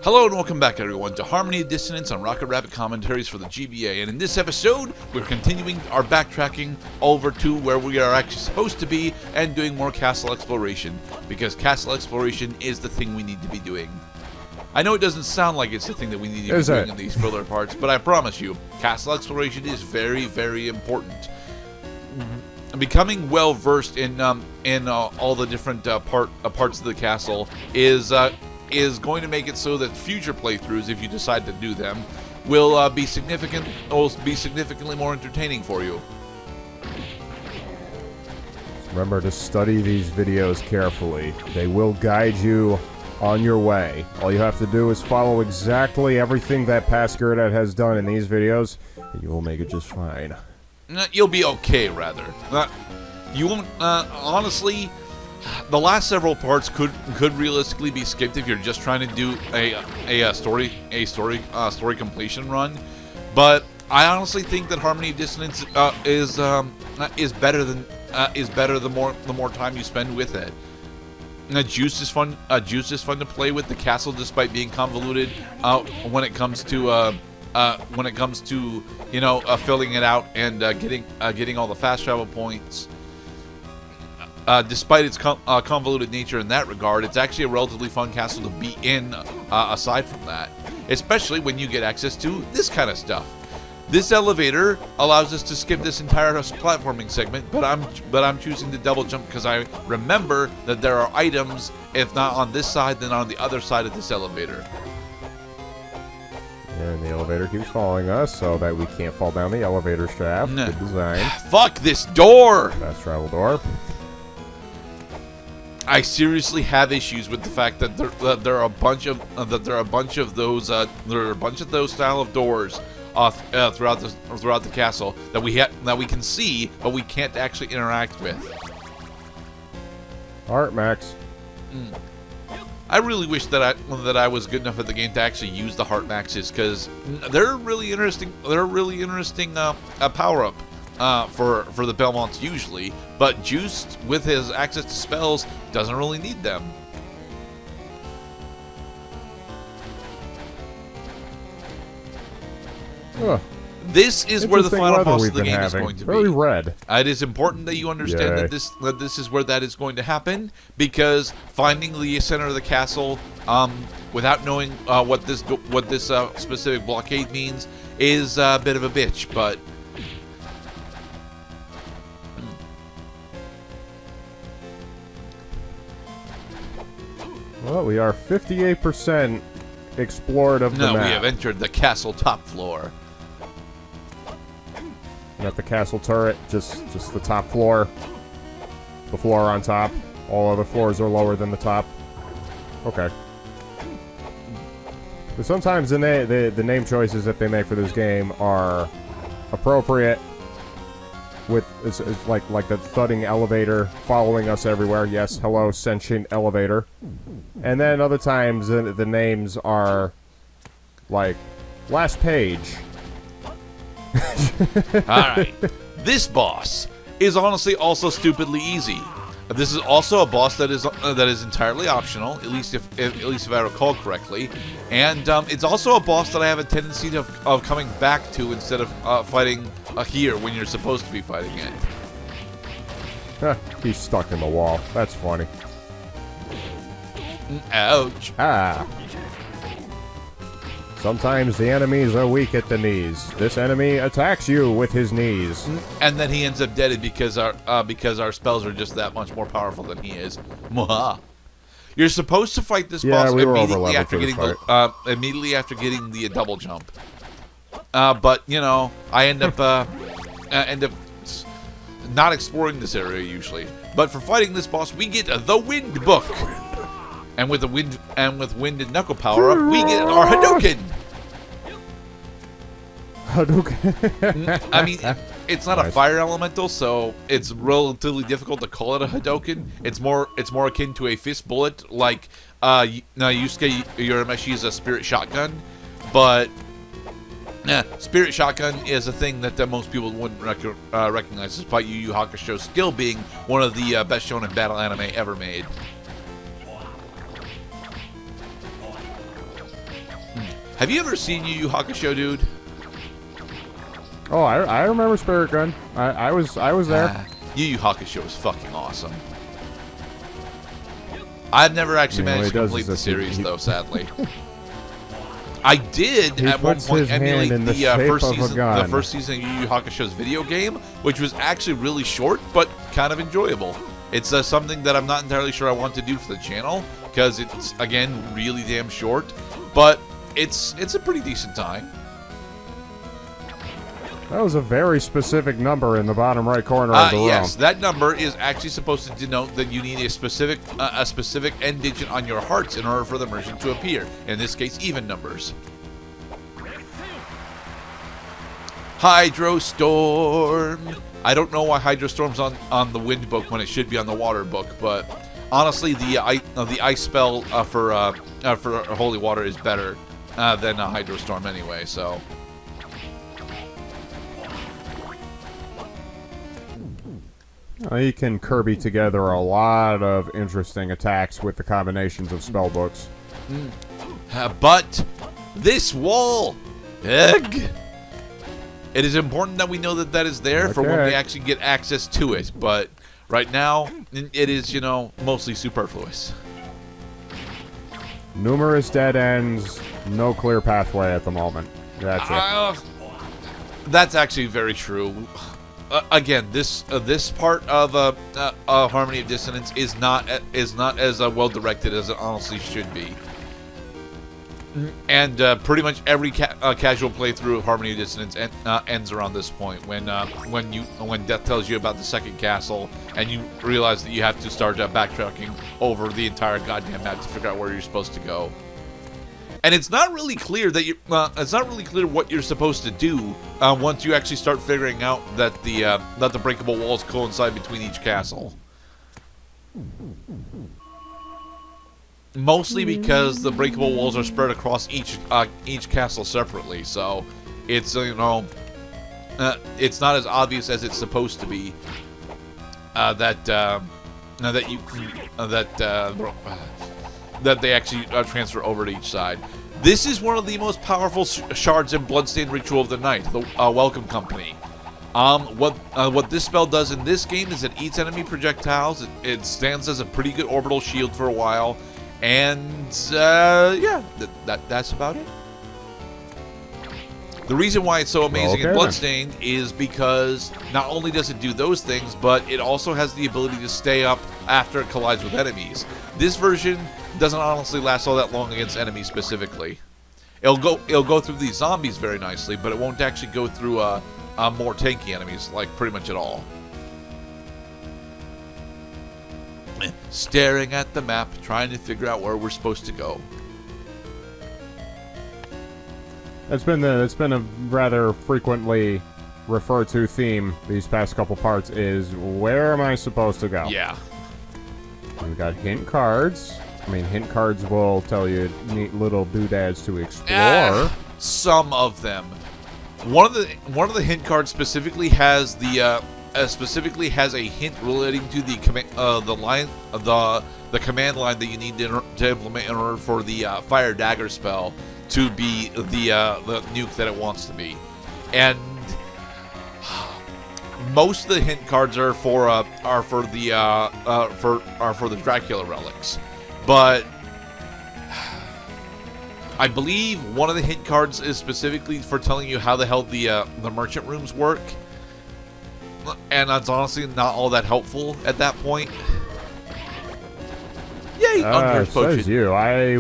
Hello and welcome back everyone to Harmony Dissonance on Rocket Rabbit Commentaries for the GBA, and in this episode we're continuing our backtracking over to where we are actually supposed to be and doing more castle exploration, because castle exploration is the thing we need to be doing. I know it doesn't sound like it's the thing that we need to be doing in these filler parts, but I promise you, castle exploration is very, very important. Becoming well versed in all the different parts of the castle is going to make it so that future playthroughs, if you decide to do them, will be significantly more entertaining for you. Remember to study these videos carefully. They will guide you on your way. All you have to do is follow exactly everything that past Gerdat has done in these videos, and you will make it just fine. You'll be okay, rather. You won't, honestly, the last several parts could realistically be skipped if you're just trying to do a story completion run. But I honestly think that Harmony Dissonance is better the more time you spend with it. Juice is fun. Juice is fun to play with. The castle, despite being convoluted, when it comes to filling it out and getting all the fast travel points. Despite its convoluted nature in that regard, it's actually a relatively fun castle to be in, aside from that. Especially when you get access to this kind of stuff. This elevator allows us to skip this entire platforming segment, but I'm choosing to double jump because I remember that there are items, if not on this side, then on the other side of this elevator. And the elevator keeps following us so that we can't fall down the elevator shaft. Good design. Fuck this door! Fast travel door. I seriously have issues with the fact that there are a bunch of those style of doors throughout the castle that we can see, but we can't actually interact with. Art Max. I really wish that I was good enough at the game to actually use the heart maxes, because they're really interesting. They're a really interesting power up. For the Belmonts usually, but Juiced, with his access to spells, doesn't really need them. This is where the final boss of the game is going to be. Very red. It is important that you understand that this is where that is going to happen, because finding the center of the castle without knowing what this specific blockade means is a bit of a bitch, but. Well, we are 58% explored of the map. No, we have entered the castle top floor. Not the castle turret, just the top floor. The floor on top. All other floors are lower than the top. Okay. But sometimes the name choices that they make for this game are appropriate. With it's like the thudding elevator following us everywhere. Yes, hello, sentient elevator. And then other times the names are like last page. Alright. This boss is honestly also stupidly easy. This is also a boss that is entirely optional, at least if I recall correctly. And it's also a boss that I have a tendency of coming back to instead of fighting here when you're supposed to be fighting it. He's stuck in the wall. That's funny. Ouch. Ah. Sometimes the enemies are weak at the knees. This enemy attacks you with his knees. And then he ends up dead because our spells are just that much more powerful than he is. Mwaha. You're supposed to fight this boss immediately after getting the double jump. But you know, I end up not exploring this area usually. But for fighting this boss, we get the Wind Book. And with Wind and Knuckle power up, we get our Hadouken. Hadouken. I mean, it's not a fire elemental, so it's relatively difficult to call it a Hadouken. It's more akin to a fist bullet, like Yusuke Urameshi is a spirit shotgun, but spirit shotgun is a thing that most people wouldn't recognize, despite Yu Yu Hakusho's skill being one of the best shonen battle anime ever made. Have you ever seen Yu Yu Hakusho, dude? Oh, I remember Spirit Gun. I was there. Yu Yu Hakusho is fucking awesome. I've never actually managed to complete the series, though, sadly. I did at one point emulate the first season of Yu Yu Hakusho's video game, which was actually really short, but kind of enjoyable. It's something that I'm not entirely sure I want to do for the channel, because it's, again, really damn short, but it's a pretty decent time. That was a very specific number in the bottom right corner of the room. Yes, that number is actually supposed to denote that you need a specific end digit on your hearts in order for the merchant to appear. In this case, even numbers. Hydrostorm. I don't know why Hydrostorm's on the wind book when it should be on the water book, but honestly, the ice spell for holy water is better than a Hydrostorm anyway. So. You can Kirby together a lot of interesting attacks with the combinations of spellbooks. But this wall, ugh. It is important that we know that that is there for when we actually get access to it. But right now, it is, you know, mostly superfluous. Numerous dead ends, no clear pathway at the moment. That's it. That's actually very true. Again, this part of Harmony of Dissonance is not as well directed as it honestly should be, and pretty much every casual playthrough of Harmony of Dissonance ends around this point when Death tells you about the second castle and you realize that you have to start backtracking over the entire goddamn map to figure out where you're supposed to go. And it's not really clear that it's not really clear what you're supposed to do once you actually start figuring out that the breakable walls coincide between each castle. Mostly because the breakable walls are spread across each castle separately, so it's it's not as obvious as it's supposed to be that they actually transfer over to each side. This is one of the most powerful shards in Bloodstained Ritual of the Night, the Welcome Company. What this spell does in this game is it eats enemy projectiles. It stands as a pretty good orbital shield for a while, and yeah, that's about it. The reason why it's so amazing in Bloodstained is because not only does it do those things, but it also has the ability to stay up after it collides with enemies. This version doesn't honestly last all that long against enemies specifically. It'll go through these zombies very nicely, but it won't actually go through more tanky enemies, like pretty much at all. Staring at the map, trying to figure out where we're supposed to go. It's been a rather frequently referred to theme these past couple parts is, where am I supposed to go? Yeah. We've got hint cards. I mean, hint cards will tell you neat little doodads to explore. Some of them. One of the hint cards specifically has a hint relating to the command line that you need to implement in order for the fire dagger spell to be the nuke that it wants to be, and most of the hint cards are for the Dracula relics, but I believe one of the hint cards is specifically for telling you how the hell the merchant rooms work, and that's honestly not all that helpful at that point. Yay, Uncursed Potion. Says you. I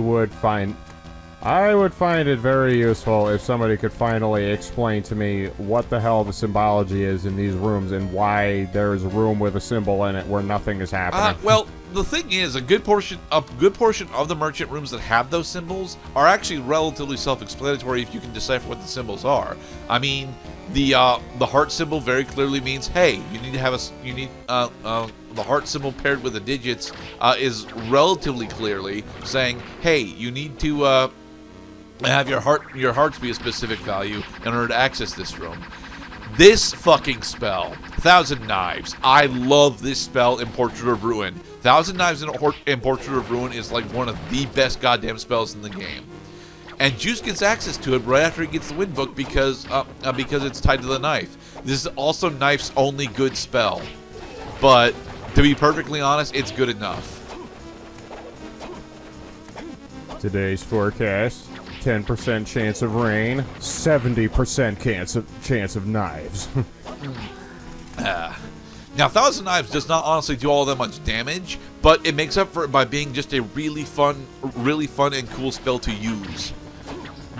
would find it very useful if somebody could finally explain to me what the hell the symbology is in these rooms and why there's a room with a symbol in it where nothing is happening. Well, the thing is, a good portion of the merchant rooms that have those symbols are actually relatively self-explanatory if you can decipher what the symbols are. I mean, the heart symbol very clearly means, hey, you need to have the heart symbol paired with the digits is relatively clearly saying, hey, you need to have your hearts be a specific value in order to access this room. This fucking spell, Thousand Knives. I love this spell in Portrait of Ruin. Thousand Knives in Portrait of Ruin is like one of the best goddamn spells in the game. and Juice gets access to it right after he gets the Wind Book because it's tied to the knife. This is also Knife's only good spell, but to be perfectly honest, it's good enough. Today's forecast: 10% chance of rain, 70% chance of knives. Now, Thousand Knives does not honestly do all that much damage, but it makes up for it by being just a really fun and cool spell to use.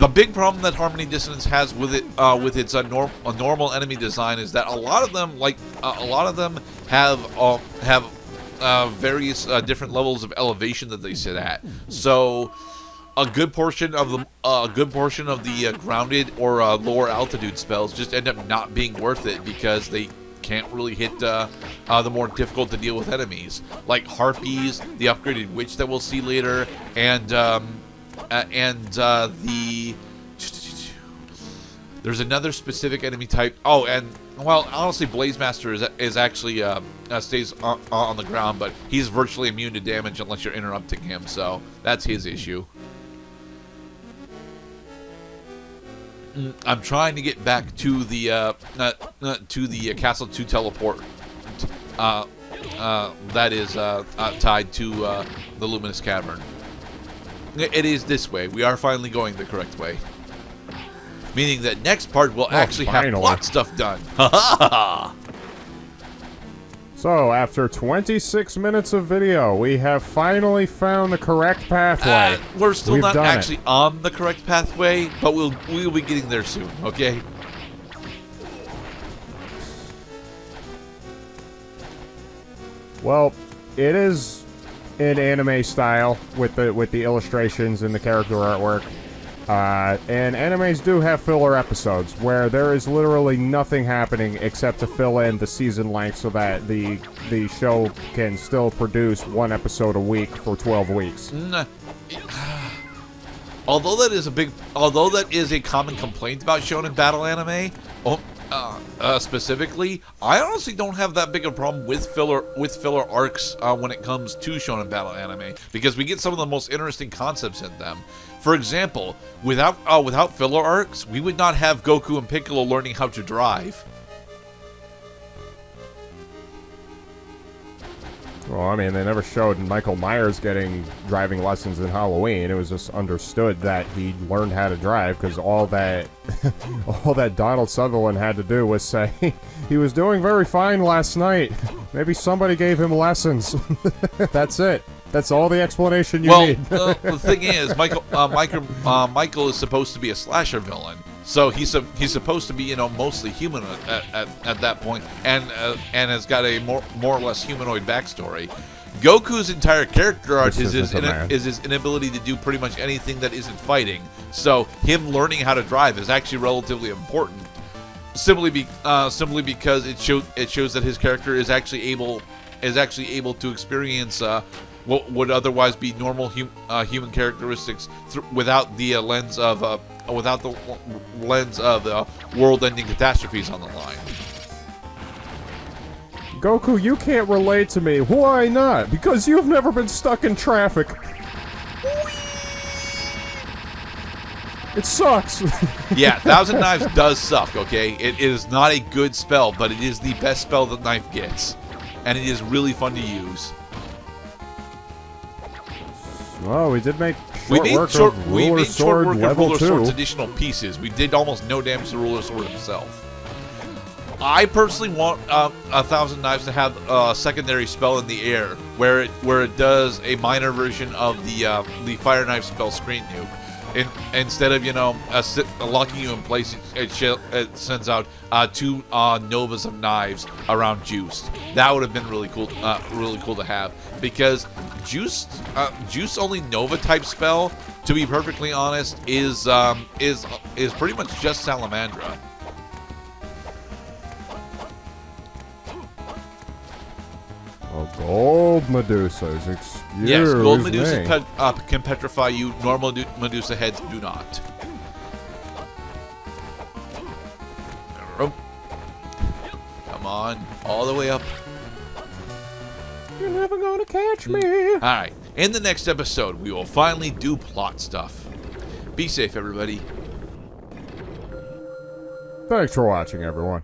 The big problem that Harmony Dissonance has with it, with its normal enemy design, is that a lot of them, have various different levels of elevation that they sit at. So, a good portion of the grounded or lower altitude spells just end up not being worth it because they can't really hit the more difficult to deal with enemies, like Harpies, the upgraded Witch that we'll see later, and there's another specific enemy type. Oh, and well, honestly, Blaze Master is actually stays on the ground, but he's virtually immune to damage unless you're interrupting him, so that's his issue. I'm trying to get back to the Castle 2 teleport that is tied to the Luminous Cavern. It is this way. We are finally going the correct way. Meaning that next part will actually have plot stuff done. Ha ha ha! So, after 26 minutes of video, we have finally found the correct pathway. We're still not actually on the correct pathway, but we'll be getting there soon, okay? Well, it is in anime style with the illustrations and the character artwork. And animes do have filler episodes where there is literally nothing happening except to fill in the season length so that the show can still produce one episode a week for 12 weeks. Although that is a common complaint about shonen battle anime, specifically, I honestly don't have that big a problem with filler arcs when it comes to shonen battle anime, because we get some of the most interesting concepts in them. For example, without filler arcs, we would not have Goku and Piccolo learning how to drive. Well, I mean, they never showed Michael Myers getting driving lessons in Halloween. It was just understood that he learned how to drive because all that Donald Sutherland had to do was say, he was doing very fine last night. Maybe somebody gave him lessons. That's it. That's all the explanation you need. Well, the thing is, Michael is supposed to be a slasher villain. So he's supposed to be, mostly human at that point, and has got a more or less humanoid backstory. Goku's entire character arc is his inability to do pretty much anything that isn't fighting. So him learning how to drive is actually relatively important, simply because it shows that his character is actually able to experience what would otherwise be normal human characteristics without the lens of world-ending catastrophes on the line. Goku, you can't relate to me. Why not? Because you've never been stuck in traffic. It sucks. Yeah, Thousand Knives does suck, okay? It is not a good spell, but it is the best spell that Knife gets. And it is really fun to use. Well, we did make we made short work of Ruler 2. Sword's additional pieces. We did almost no damage to Ruler Sword himself. I personally want a Thousand Knives to have a secondary spell in the air, where it does a minor version of the Fire Knife spell Screen Nuke. Instead of locking you in place, it sends out two novas of knives around Juice. That would have been really cool to have, because Juice only Nova type spell, to be perfectly honest, is pretty much just Salamandra. Oh, gold Medusas, excuse Yes, gold me. Medusa can petrify you. Normal Medusa heads do not. Come on, all the way up. You're never gonna catch me. Alright, in the next episode, we will finally do plot stuff. Be safe, everybody. Thanks for watching, everyone.